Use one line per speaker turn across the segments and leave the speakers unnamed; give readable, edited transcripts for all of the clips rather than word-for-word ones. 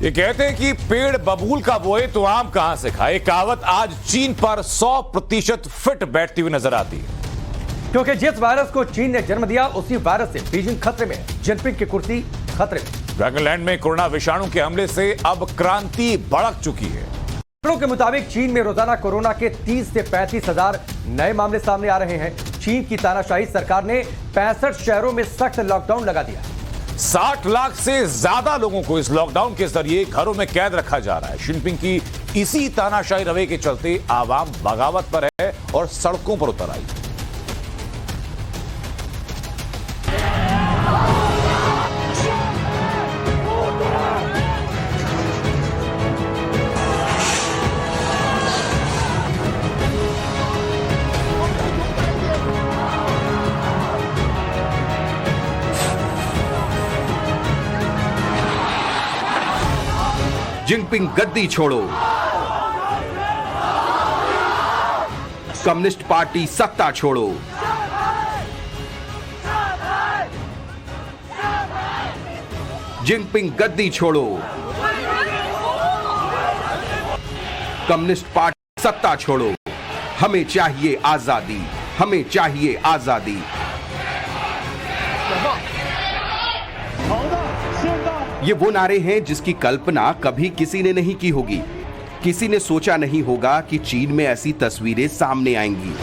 ये कहते हैं कि पेड़ बबूल का बोए तो आम कहां से खाए। कहावत आज चीन पर 100% फिट बैठती हुई नजर आती है,
क्योंकि जिस वायरस को चीन ने जन्म दिया उसी वायरस से बीजिंग खतरे में है। जिनपिंग की कुर्सी खतरे में।
ड्रैगनलैंड में कोरोना विषाणु के हमले से अब क्रांति भड़क चुकी है।
आंकड़ों के मुताबिक चीन में रोजाना कोरोना के 30 से 35 हजार नए मामले सामने आ रहे हैं। चीन की तानाशाही सरकार ने 65 शहरों में सख्त लॉकडाउन लगा दिया।
60 लाख से ज्यादा लोगों को इस लॉकडाउन के जरिए घरों में कैद रखा जा रहा है। जिनपिंग की इसी तानाशाही रवैये के चलते आवाम बगावत पर है और सड़कों पर उतर आई।
जिनपिंग गद्दी छोड़ो, कम्युनिस्ट पार्टी सत्ता छोड़ो। जिनपिंग गद्दी छोड़ो, कम्युनिस्ट पार्टी सत्ता छोड़ो। हमें चाहिए आजादी, हमें चाहिए आजादी। ये वो नारे हैं जिसकी कल्पना कभी किसी ने नहीं की होगी। किसी ने सोचा नहीं होगा कि चीन में ऐसी तस्वीरें सामने आएंगी।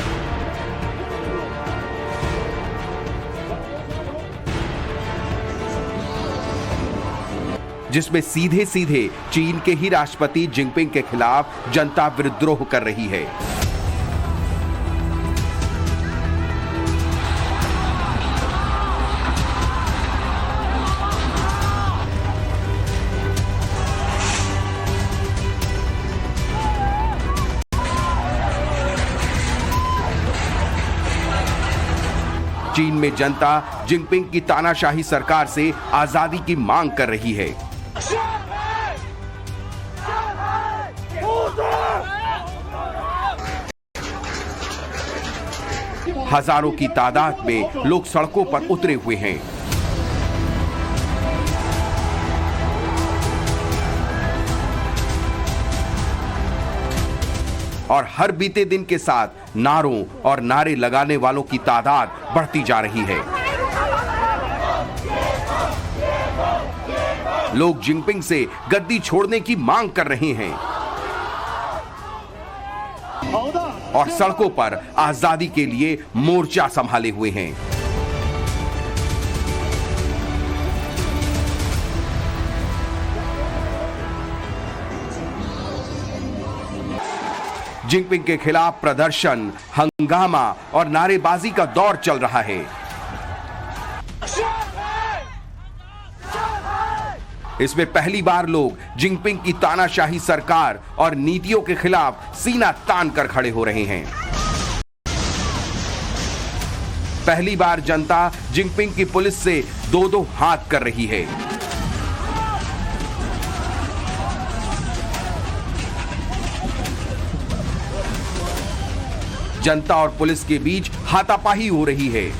जिसमें सीधे सीधे चीन के ही राष्ट्रपति जिनपिंग के खिलाफ जनता विद्रोह कर रही है। चीन में जनता जिनपिंग की तानाशाही सरकार से आजादी की मांग कर रही है। हजारों की तादाद में लोग सड़कों पर उतरे हुए हैं। और हर बीते दिन के साथ नारों और नारे लगाने वालों की तादाद बढ़ती जा रही है। लोग जिनपिंग से गद्दी छोड़ने की मांग कर रहे हैं और सड़कों पर आजादी के लिए मोर्चा संभाले हुए हैं। जिनपिंग के खिलाफ प्रदर्शन, हंगामा और नारेबाजी का दौर चल रहा है। इसमें पहली बार लोग जिनपिंग की तानाशाही सरकार और नीतियों के खिलाफ सीना तान कर खड़े हो रहे हैं। पहली बार जनता जिनपिंग की पुलिस से दो दो हाथ कर रही है। जनता और पुलिस के बीच हाथापाई हो रही है।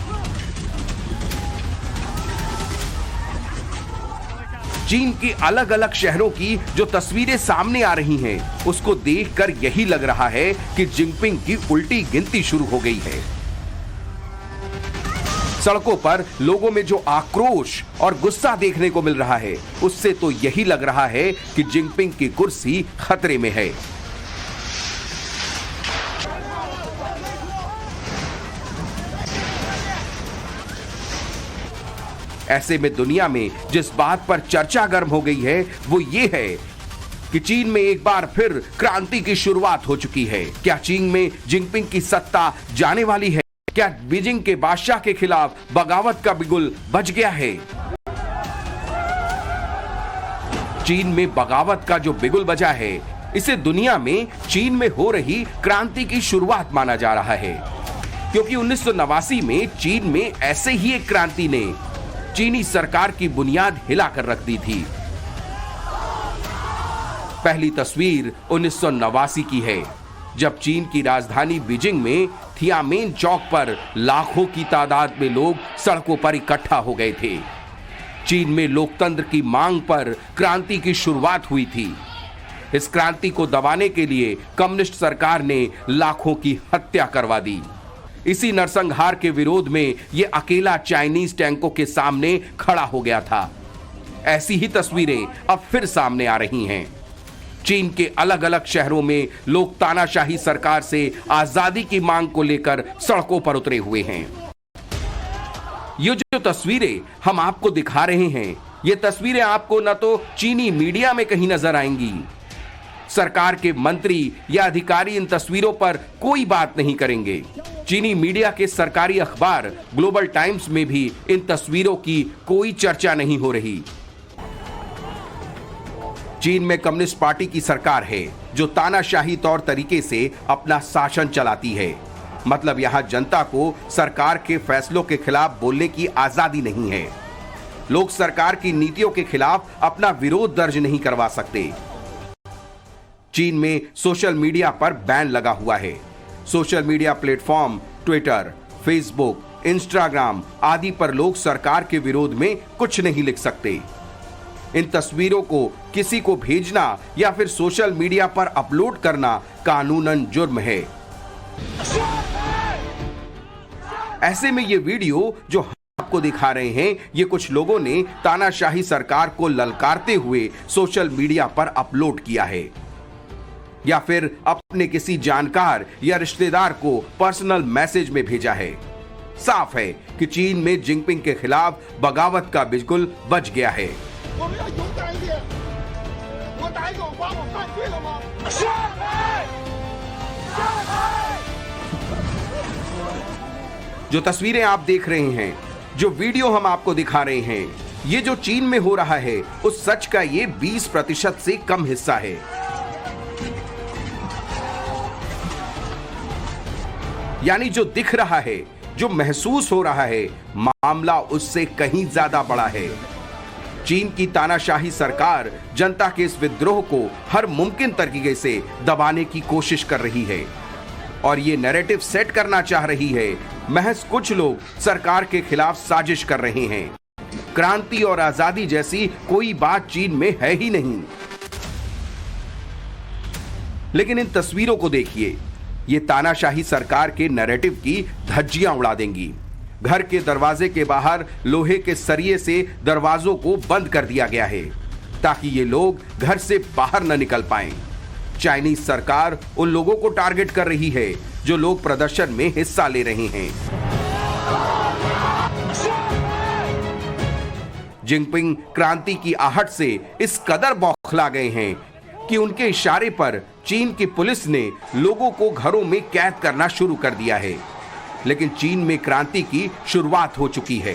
चीन के अलग अलग शहरों की जो तस्वीरें सामने आ रही हैं, उसको देखकर यही लग रहा है कि जिनपिंग की उल्टी गिनती शुरू हो गई है। सड़कों पर लोगों में जो आक्रोश और गुस्सा देखने को मिल रहा है, उससे तो यही लग रहा है कि जिनपिंग की कुर्सी खतरे में है। ऐसे में दुनिया में जिस बात पर चर्चा गर्म हो गई है वो ये है कि चीन में एक बार फिर क्रांति की शुरुआत हो चुकी है। क्या चीन में जिनपिंग की सत्ता जाने वाली है? क्या बीजिंग के बादशाह के खिलाफ बगावत का बिगुल बज गया है? चीन में बगावत का जो बिगुल बजा है, इसे दुनिया में चीन में हो रही क्रांति की शुरुआत माना जा रहा है, क्योंकि 1989 में चीन में ऐसे ही एक क्रांति ने चीनी सरकार की बुनियाद हिलाकर रख दी थी। पहली तस्वीर 1989 की है, जब चीन की राजधानी बीजिंग में थियामेन चौक पर लाखों की तादाद में लोग सड़कों पर इकट्ठा हो गए थे। चीन में लोकतंत्र की मांग पर क्रांति की शुरुआत हुई थी। इस क्रांति को दबाने के लिए कम्युनिस्ट सरकार ने लाखों की हत्या करवा दी। इसी नरसंहार के विरोध में यह अकेला चाइनीज टैंकों के सामने खड़ा हो गया था। ऐसी ही तस्वीरें अब फिर सामने आ रही हैं। चीन के अलग अलग शहरों में लोग तानाशाही सरकार से आजादी की मांग को लेकर सड़कों पर उतरे हुए हैं। ये जो तस्वीरें हम आपको दिखा रहे हैं, ये तस्वीरें आपको न तो चीनी मीडिया में कहीं नजर आएंगी। सरकार के मंत्री या अधिकारी इन तस्वीरों पर कोई बात नहीं करेंगे। चीनी मीडिया के सरकारी अखबार ग्लोबल टाइम्स में भी इन तस्वीरों की कोई चर्चा नहीं हो रही। चीन में कम्युनिस्ट पार्टी की सरकार है जो तानाशाही तौर तरीके से अपना शासन चलाती है। मतलब यहां जनता को सरकार के फैसलों के खिलाफ बोलने की आजादी नहीं है। लोग सरकार की नीतियों के खिलाफ अपना विरोध दर्ज नहीं करवा सकते। चीन में सोशल मीडिया पर बैन लगा हुआ है। Social media platform Twitter, Facebook, Instagram आदि पर लोग सरकार के विरोध में कुछ नहीं लिख सकते। इन तस्वीरों को किसी को भेजना या फिर सोशल मीडिया पर अपलोड करना कानूनन जुर्म है। ऐसे में ये वीडियो जो आपको दिखा रहे हैं, ये कुछ लोगों ने तानाशाही सरकार को ललकारते हुए सोशल मीडिया पर अपलोड किया है या फिर अपने किसी जानकार या रिश्तेदार को पर्सनल मैसेज में भेजा है। साफ है कि चीन में जिनपिंग के खिलाफ बगावत का बिल्कुल बच गया है। जो तस्वीरें आप देख रहे हैं, जो वीडियो हम आपको दिखा रहे हैं, ये जो चीन में हो रहा है उस सच का ये 20% से कम हिस्सा है। यानी जो दिख रहा है, जो महसूस हो रहा है, मामला उससे कहीं ज्यादा बड़ा है। चीन की तानाशाही सरकार जनता के इस विद्रोह को हर मुमकिन तरीके से दबाने की कोशिश कर रही है और ये नैरेटिव सेट करना चाह रही है। महज कुछ लोग सरकार के खिलाफ साजिश कर रहे हैं। क्रांति और आजादी जैसी कोई बात चीन में है ही नहीं। लेकिन इन तस्वीरों को देखिए, ये तानाशाही सरकार के नैरेटिव की धज्जियां उड़ा देंगी। घर के दरवाजे के बाहर लोहे के सरिये से दरवाजों को बंद कर दिया गया है ताकि ये लोग घर से बाहर न निकल पाएं। चाइनीज सरकार उन लोगों को टारगेट कर रही है जो लोग प्रदर्शन में हिस्सा ले रहे हैं। जिनपिंग क्रांति की आहट से इस कदर बौखला गए हैं कि उनके इशारे पर चीन की पुलिस ने लोगों को घरों में कैद करना शुरू कर दिया है। लेकिन चीन में क्रांति की शुरुआत हो चुकी है।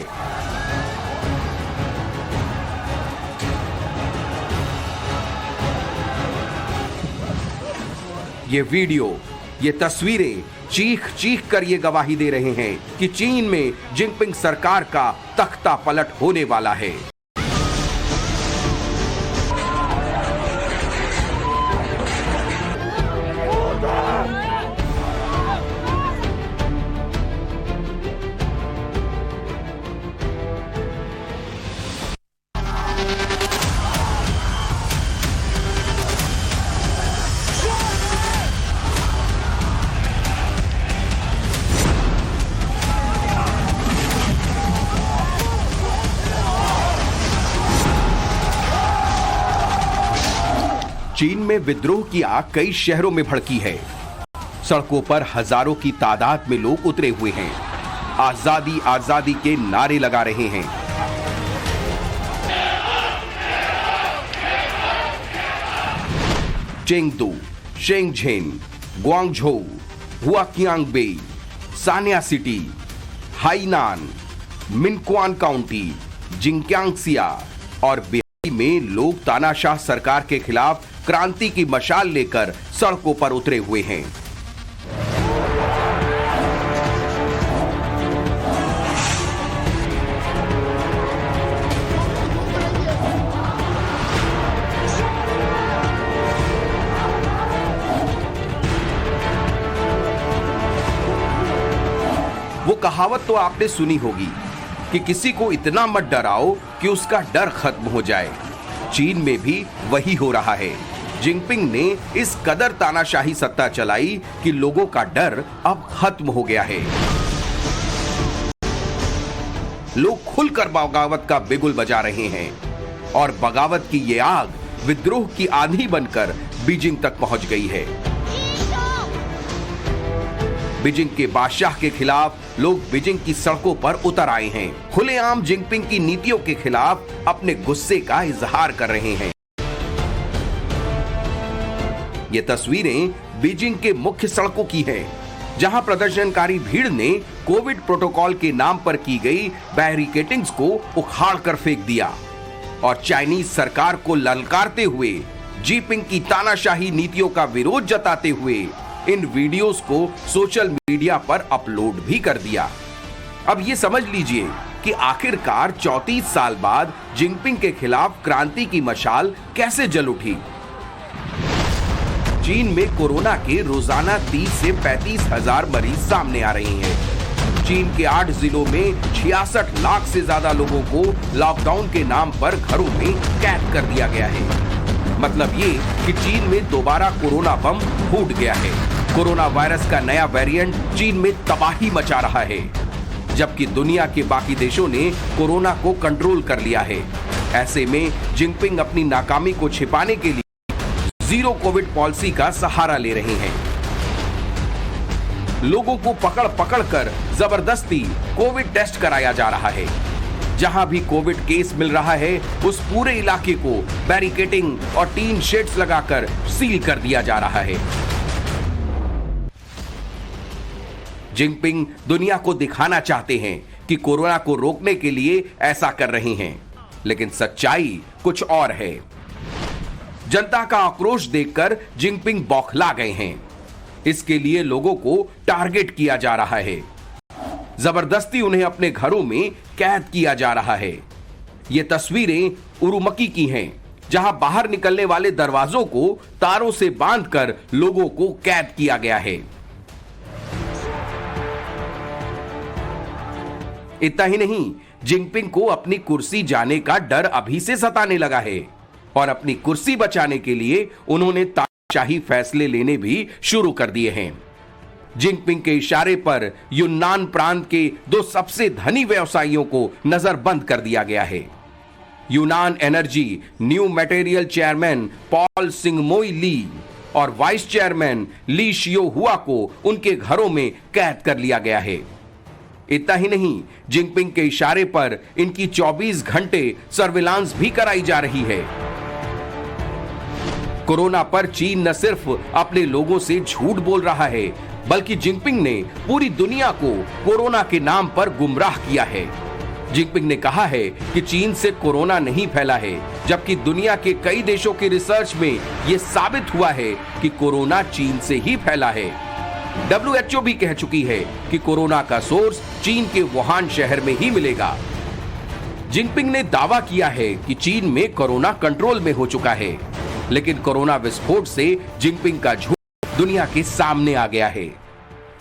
ये वीडियो, ये तस्वीरें चीख चीख कर ये गवाही दे रहे हैं कि चीन में जिनपिंग सरकार का तख्ता पलट होने वाला है। चीन में विद्रोह की आग कई शहरों में भड़की है। सड़कों पर हजारों की तादाद में लोग उतरे हुए हैं। आजादी आजादी के नारे लगा रहे हैं। Chengdu, Shenzhen, Guangzhou, Huaqiangbei, Sanya city, Hainan, Minquan county, जिंक्यांगसिया और बिहार में लोग तानाशाह सरकार के खिलाफ क्रांति की मशाल लेकर सड़कों पर उतरे हुए हैं। वो कहावत तो आपने सुनी होगी कि किसी को इतना मत डराओ कि उसका डर खत्म हो जाए। चीन में भी वही हो रहा है। जिनपिंग ने इस कदर तानाशाही सत्ता चलाई कि लोगों का डर अब खत्म हो गया है। लोग खुलकर बगावत का बिगुल बजा रहे हैं और बगावत की ये आग विद्रोह की आंधी बनकर बीजिंग तक पहुंच गई है। बीजिंग के बादशाह के खिलाफ लोग बीजिंग की सड़कों पर उतर आए हैं। खुलेआम जिनपिंग की नीतियों के खिलाफ अपने गुस्से का इजहार कर रहे हैं। ये तस्वीरें बीजिंग के मुख्य सड़कों की हैं, जहां प्रदर्शनकारी भीड़ ने कोविड प्रोटोकॉल के नाम पर की गई बैरिकेडिंग्स को उखाड़ कर फेंक दिया और चाइनीज सरकार को ललकारते हुए जिनपिंग की तानाशाही नीतियों का विरोध जताते हुए इन वीडियोस को सोशल मीडिया पर अपलोड भी कर दिया। अब ये समझ लीजिए कि आखिरकार 34 साल बाद जिनपिंग के खिलाफ क्रांति की मशाल कैसे जल उठी। चीन में कोरोना के रोजाना 30 से 35 हजार मरीज सामने आ रहे हैं। चीन के 8 जिलों में 66 लाख से ज्यादा लोगों को लॉकडाउन के नाम पर घरों में कैद कर दिया गया है। मतलब ये कि चीन में दोबारा कोरोना बम फूट गया है। कोरोना वायरस का नया वेरिएंट चीन में तबाही मचा रहा है, जबकि दुनिया के बाकी देशों ने कोरोना को कंट्रोल कर लिया है। ऐसे में जिनपिंग अपनी नाकामी को छिपाने के लिए जीरो कोविड पॉलिसी का सहारा ले रहे हैं। लोगों को पकड़ पकड़ कर जबरदस्ती कोविड टेस्ट कराया जा रहा है। जहां भी कोविड केस मिल रहा है उस पूरे इलाके को बैरिकेडिंग और टीन शेड्स लगाकर सील कर दिया जा रहा है। जिनपिंग दुनिया को दिखाना चाहते हैं कि कोरोना को रोकने के लिए ऐसा कर रहे हैं, लेकिन सच्चाई कुछ और है। जनता का आक्रोश देखकर जिनपिंग बौखला गए हैं। इसके लिए लोगों को टारगेट किया जा रहा है। जबरदस्ती उन्हें अपने घरों में कैद किया जा रहा है। ये तस्वीरें उरुमकी की हैं, जहां बाहर निकलने वाले दरवाजों को तारों से बांधकर लोगों को कैद किया गया है। इतना ही नहीं, जिनपिंग को अपनी कुर्सी जाने का डर अभी से सताने लगा है और अपनी कुर्सी बचाने के लिए उन्होंने तानाशाही फैसले लेने भी शुरू कर दिए हैं। जिनपिंग के इशारे पर यूनान प्रांत के 2 सबसे धनी व्यवसायियों को नजरबंद कर दिया गया है। Yunnan energy new material chairman Paul सिंगमोई ली और वाइस चेयरमैन ली शियो हुआ को उनके घरों में कैद कर लिया गया है। इतना ही नहीं, जिनपिंग के इशारे पर इनकी 24 घंटे सर्विलांस भी कराई जा रही है। कोरोना पर चीन न सिर्फ अपने लोगों से झूठ बोल रहा है, बल्कि जिनपिंग ने पूरी दुनिया को कोरोना के नाम पर गुमराह किया है। जिनपिंग ने कहा है कि चीन से कोरोना नहीं फैला है, जबकि दुनिया के कई देशों की रिसर्च में यह साबित हुआ है कि कोरोना चीन से ही फैला है। WHO भी कह चुकी है कि कोरोना का सोर्स चीन के वुहान शहर में ही मिलेगा। जिनपिंग ने दावा किया है कि चीन में कोरोना कंट्रोल में हो चुका है, लेकिन कोरोना विस्फोट से जिनपिंग का झूठ दुनिया के सामने आ गया है।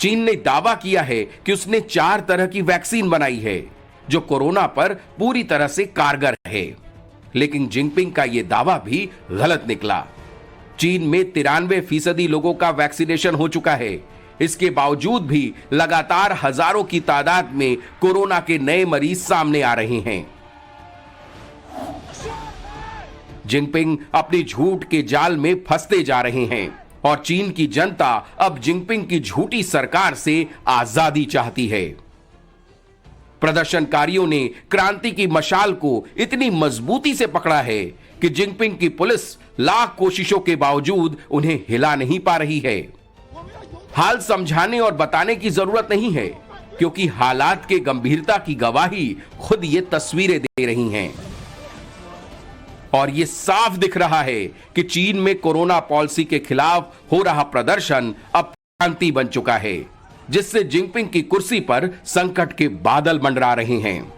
चीन ने दावा किया है कि उसने 4 तरह की वैक्सीन बनाई है जो कोरोना पर पूरी तरह से कारगर है, लेकिन जिनपिंग का यह दावा भी गलत निकला। चीन में 93% लोगों का वैक्सीनेशन हो चुका है। इसके बावजूद भी लगातार हजारों की तादाद में कोरोना के नए मरीज सामने आ रहे हैं। जिनपिंग अपनी झूठ के जाल में फंसते जा रहे हैं और चीन की जनता अब जिनपिंग की झूठी सरकार से आजादी चाहती है। प्रदर्शनकारियों ने क्रांति की मशाल को इतनी मजबूती से पकड़ा है कि जिनपिंग की पुलिस लाख कोशिशों के बावजूद उन्हें हिला नहीं पा रही है। हाल समझाने और बताने की जरूरत नहीं है, क्योंकि हालात के गंभीरता की गवाही खुद ये तस्वीरें दे रही हैं। और ये साफ दिख रहा है कि चीन में कोरोना पॉलिसी के खिलाफ हो रहा प्रदर्शन अब क्रांति बन चुका है, जिससे जिनपिंग की कुर्सी पर संकट के बादल मंडरा रहे हैं।